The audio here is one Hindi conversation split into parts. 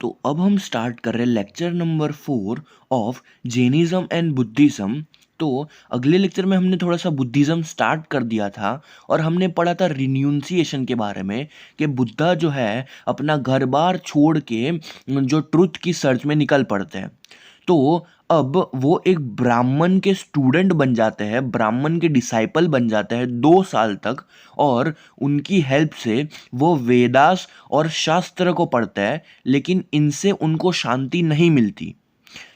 तो अब हम स्टार्ट कर रहे हैं lecture number 4 of Jainism and Buddhism. तो अगले लेक्चर में हमने थोड़ा सा बुद्धिज्म स्टार्ट कर दिया था और हमने पढ़ा था रिन्यूंसिएशन के बारे में कि बुद्धा जो है अपना घर बार छोड़ के जो ट्रुथ की सर्च में निकल पड़ते हैं। तो अब वो एक ब्राह्मण के स्टूडेंट बन जाते हैं, ब्राह्मण के डिसाइपल बन जाते हैं 2 साल तक, और उनकी हेल्प से वो वेदास और शास्त्र को पढ़ते हैं, लेकिन इनसे उनको शांति नहीं मिलती।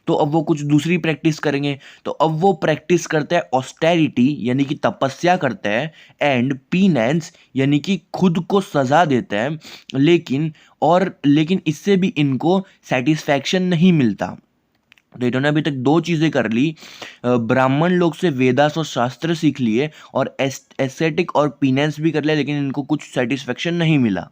तो अब वो कुछ दूसरी प्रैक्टिस करेंगे। तो अब वो प्रैक्टिस करते हैं ऑस्टेरिटी यानी कि तपस्या करते हैं, एंड पीनेंस यानी कि खुद को सजा देते हैं, लेकिन इससे भी इनको सेटिस्फैक्शन नहीं मिलता। तो इन्होंने अभी तक 2 चीज़ें कर ली। ब्राह्मण लोग से वेदास और शास्त्र सीख लिए और एस्थेटिक और पीनेंस भी कर लिया, लेकिन इनको कुछ सेटिस्फेक्शन नहीं मिला।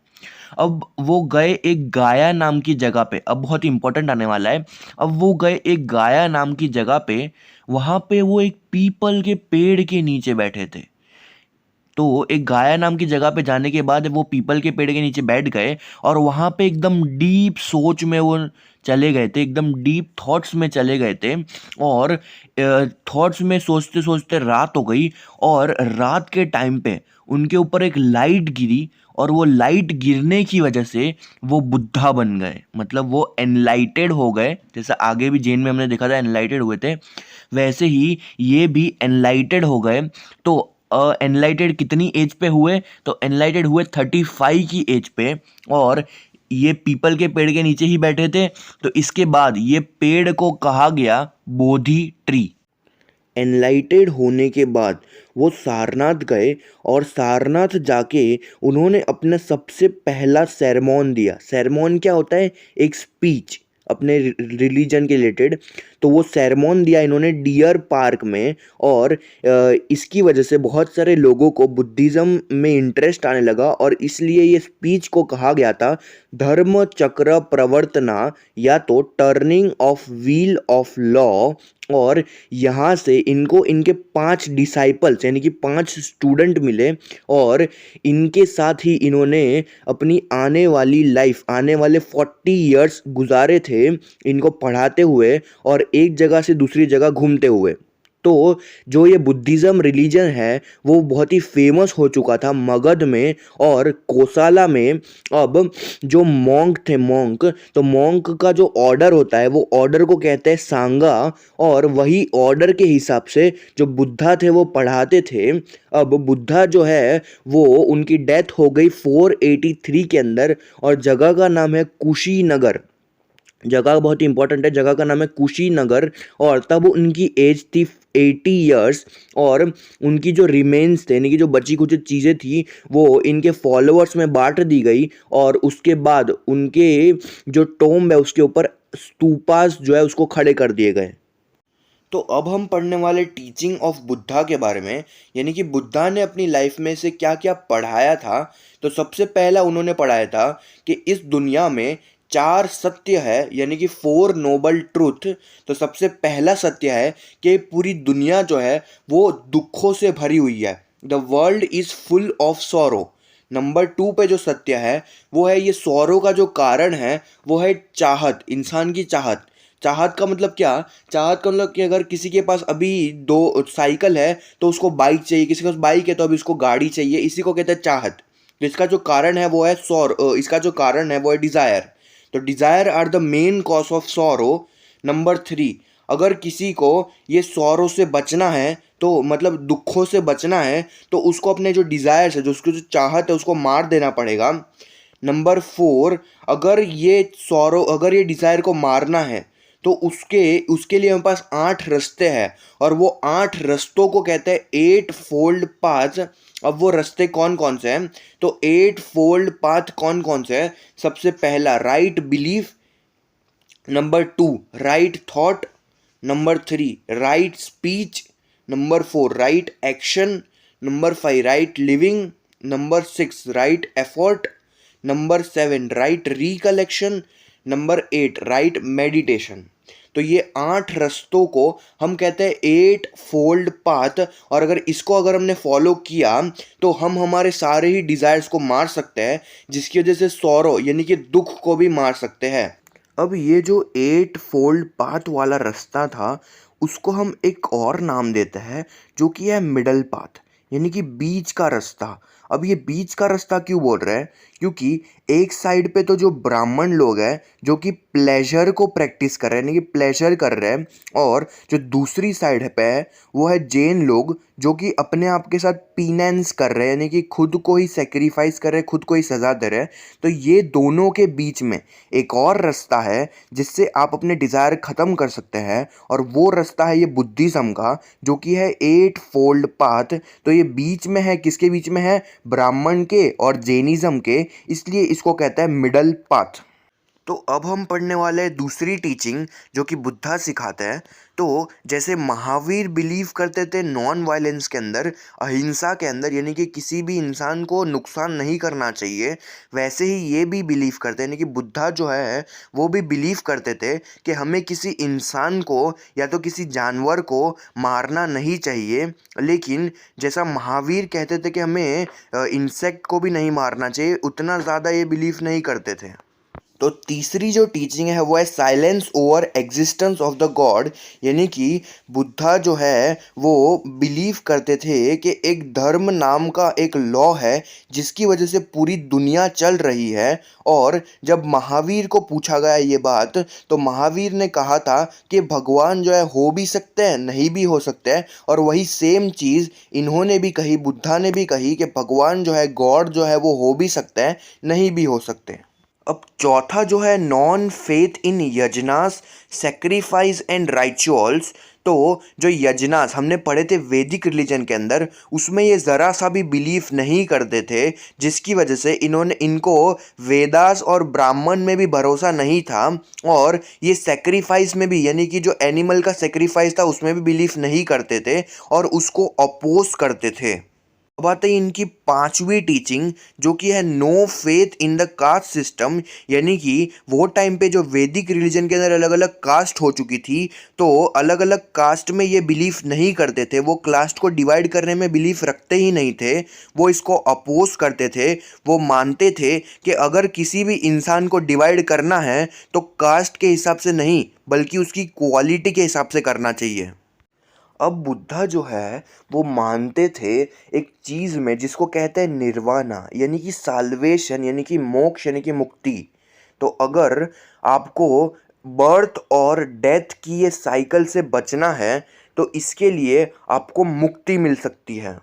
अब वो गए एक गाया नाम की जगह पे। अब बहुत इंपॉर्टेंट आने वाला है। अब वो गए एक गाया नाम की जगह पे। वहाँ पे वो एक पीपल के पेड़ के नीचे बैठे थे। तो एक गाया नाम की जगह पे जाने के बाद वो पीपल के पेड़ के नीचे बैठ गए और वहाँ पे एकदम डीप सोच में वो चले गए थे, एकदम डीप थॉट्स में चले गए थे। और थॉट्स में सोचते सोचते रात हो गई, और रात के टाइम पे उनके ऊपर एक लाइट गिरी, और वो लाइट गिरने की वजह से वो बुद्धा बन गए, मतलब वो एनलाइटेड हो गए। जैसे आगे भी जैन में हमने देखा था एनलाइटेड हुए थे, वैसे ही ये भी एनलाइटेड हो गए। तो एनलाइटेड कितनी एज पे हुए? तो एनलाइटेड हुए 35 की एज पे, और ये पीपल के पेड़ के नीचे ही बैठे थे। तो इसके बाद ये पेड़ को कहा गया बोधि ट्री। एनलाइटेड होने के बाद वो सारनाथ गए, और सारनाथ जाके उन्होंने अपना सबसे पहला सेरेमॉन दिया। सेरेमॉन क्या होता है? एक स्पीच अपने रिलीजन के रिलेटेड। तो वो सेरेमॉन दिया इन्होंने डियर पार्क में, और इसकी वजह से बहुत सारे लोगों को बुद्धिज़्म में इंटरेस्ट आने लगा, और इसलिए ये स्पीच को कहा गया था धर्म चक्र प्रवर्तना, या तो turning of wheel of law. और यहाँ से इनको इनके 5 डिसाइपल्स यानी कि 5 स्टूडेंट मिले, और इनके साथ ही इन्होंने अपनी आने वाली लाइफ, आने वाले 40 इयर्स गुजारे थे इनको पढ़ाते हुए और एक जगह से दूसरी जगह घूमते हुए। तो जो ये बुद्धिज़्म रिलीजन है वो बहुत ही फेमस हो चुका था मगध में और कोसाला में। अब जो मॉन्क थे, तो मॉन्क का जो ऑर्डर होता है वो ऑर्डर को कहते हैं सांगा, और वही ऑर्डर के हिसाब से जो बुद्धा थे वो पढ़ाते थे। अब बुद्धा जो है वो उनकी डेथ हो गई 483 के अंदर, और जगह का नाम है कुशीनगर। जगह बहुत इंपॉर्टेंट है, जगह का नाम है कुशीनगर। और तब उनकी एज थी 80 इयर्स, और उनकी जो रिमेन्स थे यानी कि जो बची कुछ चीज़ें थी वो इनके फॉलोअर्स में बांट दी गई, और उसके बाद उनके जो टोम्ब है उसके ऊपर स्तूपास जो है उसको खड़े कर दिए गए। तो अब हम पढ़ने वाले टीचिंग ऑफ बुद्धा के बारे में, यानी कि बुद्धा ने अपनी लाइफ में से क्या क्या पढ़ाया था। तो सबसे पहला उन्होंने पढ़ाया था कि इस दुनिया में 4 सत्य है, यानी कि 4 नोबल ट्रूथ। तो सबसे पहला सत्य है कि पूरी दुनिया जो है वो दुखों से भरी हुई है। The world is full of sorrow. Number 2 पे जो सत्य है वो है ये सॉरो का जो कारण है वो है चाहत, इंसान की चाहत। चाहत का मतलब क्या? चाहत का मतलब कि अगर किसी के पास अभी 2 साइकिल है तो उसको बाइक चाहिए, किसी के पास बाइक है तो अभी उसको गाड़ी चाहिए, इसी को कहते हैं चाहत। तो इसका जो कारण है वो है इसका जो कारण है वो है डिज़ायर। तो desire are the main cause of sorrow. Number 3, अगर किसी को ये सॉरो से बचना है, तो मतलब दुखों से बचना है, तो उसको अपने जो डिज़ायर्स है, जो उसकी जो चाहत है उसको मार देना पड़ेगा। नंबर 4, अगर ये डिज़ायर को मारना है तो उसके लिए हमारे पास 8 रास्ते हैं, और वो 8 रास्तों को कहते हैं 8 फोल्ड पाथ। अब वो रास्ते कौन कौन से हैं? तो 8 फोल्ड पाथ कौन कौन से हैं? सबसे पहला right belief, number 2 right thought, number 3 right speech, number 4 right action, number 5 right living, number 6 right effort, number 7 right recollection, number 8 right meditation. तो ये 8 रास्तों को हम कहते हैं 8 फोल्ड पाथ, और अगर हमने फॉलो किया तो हम हमारे सारे ही डिज़ायर्स को मार सकते हैं, जिसकी वजह से सॉरो यानी कि दुख को भी मार सकते हैं। अब ये जो 8 फोल्ड पाथ वाला रास्ता था, उसको हम एक और नाम देते हैं जो कि है मिडल पाथ, यानी कि बीच का रास्ता। अब ये बीच का रास्ता क्यों बोल रहे हैं? क्योंकि एक साइड पे तो जो ब्राह्मण लोग हैं जो कि प्लेजर को प्रैक्टिस कर रहे हैं, यानी कि प्लेजर कर रहे हैं, और जो दूसरी साइड पे है वो है जैन लोग जो कि अपने आप के साथ पीनेंस कर रहे हैं, यानी कि खुद को ही सेक्रीफाइस कर रहे हैं, खुद को ही सजा दे रहे हैं। तो ये दोनों के बीच में एक और रास्ता है जिससे आप अपने डिज़ायर ख़त्म कर सकते हैं, और वो रास्ता है ये बुद्धिज़्म का, जो कि है 8 फोल्ड पाथ। तो ये बीच में है, किसके बीच में है? ब्राह्मण के और जैनिज़्म के, इसलिए इसको कहते हैं मिडल पाथ। तो अब हम पढ़ने वाले हैं दूसरी टीचिंग जो कि बुद्धा सिखाते हैं। तो जैसे महावीर बिलीव करते थे नॉन वायलेंस के अंदर, अहिंसा के अंदर, यानी कि किसी भी इंसान को नुकसान नहीं करना चाहिए, वैसे ही ये भी बिलीव करते हैं, यानी कि बुद्धा जो है वो भी बिलीव करते थे कि हमें किसी इंसान को या तो किसी जानवर को मारना नहीं चाहिए। लेकिन जैसा महावीर कहते थे कि हमें इंसेक्ट को भी नहीं मारना चाहिए, उतना ज़्यादा ये बिलीव नहीं करते थे। तो तीसरी जो टीचिंग है वो है silence over existence of the God, यानी कि बुद्धा जो है वो बिलीव करते थे कि एक धर्म नाम का एक लॉ है जिसकी वजह से पूरी दुनिया चल रही है। और जब महावीर को पूछा गया ये बात, तो महावीर ने कहा था कि भगवान जो है हो भी सकते हैं, नहीं भी हो सकते हैं, और वही सेम चीज़ इन्होंने भी कही, बुद्धा ने भी कही कि भगवान जो है, गॉड जो है, वो हो भी सकते हैं, नहीं भी हो सकते। अब चौथा जो है नॉन फेथ इन यजनास, सेक्रीफाइस एंड राइचुअल्स। तो जो यजनास हमने पढ़े थे वैदिक रिलीजन के अंदर, उसमें ये ज़रा सा भी बिलीफ नहीं करते थे, जिसकी वजह से इनको वेदास और ब्राह्मण में भी भरोसा नहीं था, और ये सेक्रीफाइस में भी, यानी कि जो एनिमल का सेक्रीफाइस था उसमें भी बिलीफ नहीं करते थे और उसको अपोज करते थे। अब आते हैं इनकी पांचवी टीचिंग जो कि है no faith in the caste system, यानी कि वो टाइम पे जो वैदिक रिलीजन के अंदर अलग अलग कास्ट हो चुकी थी, तो अलग अलग कास्ट में ये बिलीफ नहीं करते थे, वो कास्ट को डिवाइड करने में बिलीफ रखते ही नहीं थे, वो इसको अपोज करते थे। वो मानते थे कि अगर किसी भी इंसान को डिवाइड करना है तो कास्ट के हिसाब से नहीं, बल्कि उसकी क्वालिटी के हिसाब से करना चाहिए। अब बुद्धा जो है वो मानते थे एक चीज़ में जिसको कहते हैं निर्वाणा, यानी कि साल्वेशन, यानी कि मोक्ष, यानी कि मुक्ति। तो अगर आपको बर्थ और डेथ की ये साइकिल से बचना है तो इसके लिए आपको मुक्ति मिल सकती है।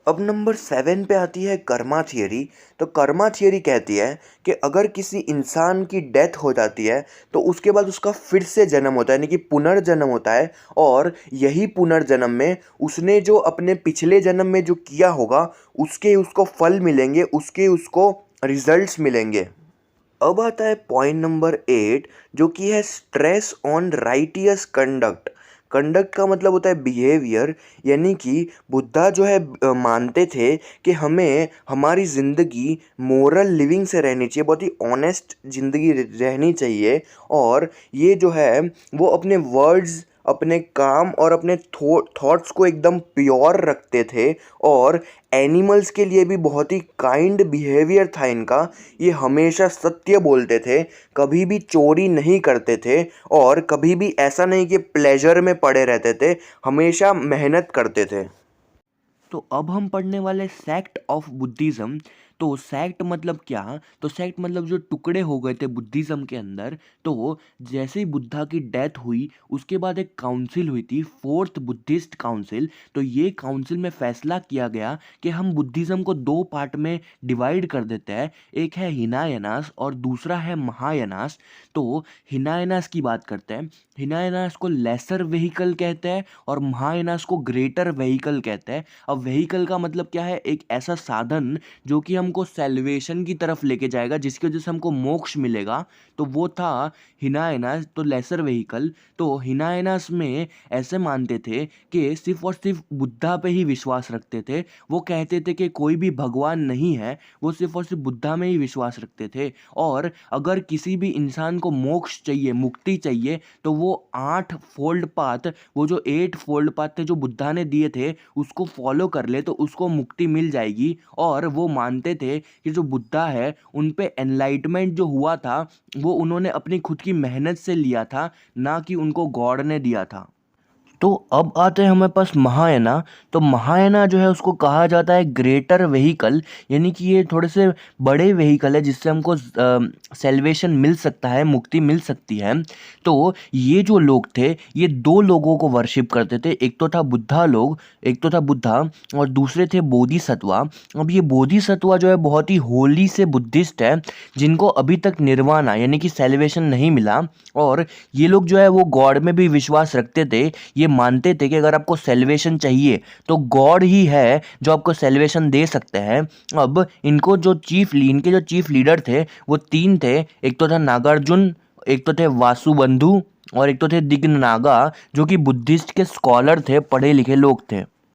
अब नंबर 7 पे आती है कर्मा थियरी। तो कर्मा थियरी कहती है कि अगर किसी इंसान की डेथ हो जाती है तो उसके बाद उसका फिर से जन्म होता है, यानी कि पुनर्जन्म होता है, और यही पुनर्जन्म में उसने जो अपने पिछले जन्म में जो किया होगा उसके उसको फल मिलेंगे, उसके उसको रिजल्ट्स मिलेंगे। अब आता है पॉइंट नंबर 8 जो कि है stress on righteous conduct. Conduct का मतलब होता है बिहेवियर, यानी कि बुद्धा जो है मानते थे कि हमें हमारी ज़िंदगी मोरल लिविंग से रहनी चाहिए, बहुत ही ऑनेस्ट ज़िंदगी रहनी चाहिए, और ये जो है वो अपने वर्ड्स, अपने काम और अपने थॉट्स को एकदम प्योर रखते थे, और एनिमल्स के लिए भी बहुत ही काइंड बिहेवियर था इनका। ये हमेशा सत्य बोलते थे, कभी भी चोरी नहीं करते थे, और कभी भी ऐसा नहीं कि प्लेजर में पड़े रहते थे, हमेशा मेहनत करते थे। तो अब हम पढ़ने वाले सेक्ट ऑफ बुद्धिज़्म। तो सेक्ट मतलब क्या? तो सेक्ट मतलब जो टुकड़े हो गए थे बुद्धिज़्म के अंदर। तो जैसे ही बुद्धा की डेथ हुई उसके बाद एक काउंसिल हुई थी, फोर्थ बुद्धिस्ट काउंसिल। तो ये काउंसिल में फैसला किया गया कि हम बुद्धिज़्म को दो पार्ट में डिवाइड कर देते हैं, एक है हिनायनास और दूसरा है महायानास। तो हिनायनास की बात करते हैं। हिनायनास को लेसर व्हीकल कहते हैं और महायानास को ग्रेटर व्हीकल कहते हैं। अब व्हीकल का मतलब क्या है? एक ऐसा साधन जो कि हमको सैल्वेशन की तरफ लेके जाएगा, जिसकी वजह से हमको मोक्ष मिलेगा, तो वो था हिनायनास। तो लेसर व्हीकल। तो हिनायनास में ऐसे मानते थे कि सिर्फ और सिर्फ बुद्धा पे ही विश्वास रखते थे। वो कहते थे कि कोई भी भगवान नहीं है, वो सिर्फ और सिर्फ बुद्धा में ही विश्वास रखते थे। और अगर किसी भी इंसान को मोक्ष चाहिए, मुक्ति चाहिए, तो वो 8 फोल्ड पाथ, वो जो 8 फोल्ड पाथ थे जो बुद्धा ने दिए थे, उसको फॉलो कर ले तो उसको मुक्ति मिल जाएगी। और वो मानते थे कि जो बुद्धा है उन पे एनलाइटमेंट जो हुआ था वो उन्होंने अपनी खुद की मेहनत से लिया था, ना कि उनको गॉड ने दिया था। तो अब आते हैं हमारे पास महायाना। तो महायाना जो है उसको कहा जाता है ग्रेटर व्हीकल, यानी कि ये थोड़े से बड़े व्हीकल है जिससे हमको सेल्वेशन मिल सकता है, मुक्ति मिल सकती है। तो ये जो लोग थे ये दो लोगों को वर्शिप करते थे, एक तो था बुद्धा लोग, एक तो था बुद्धा और दूसरे थे बोधिसत्वा। अब ये बोधिसत्वा जो है बहुत ही होली से बुद्धिस्ट है जिनको अभी तक निर्वाणा यानी कि सेल्वेशन नहीं मिला, और ये लोग जो है वो गॉड में भी विश्वास रखते थे। ये मानते थे कि अगर आपको सेल्वेशन चाहिए तो गॉड ही है जो आपको सेल्वेशन दे सकते हैं। अब इनके जो चीफ लीडर थे वो तीन थे, एक तो था नागार्जुन, एक तो थे वासुबंधु और एक तो थे दिग्नागा, जो कि बुद्धिस्ट के स्कॉलर थे, पढ़े लिखे लोग थे।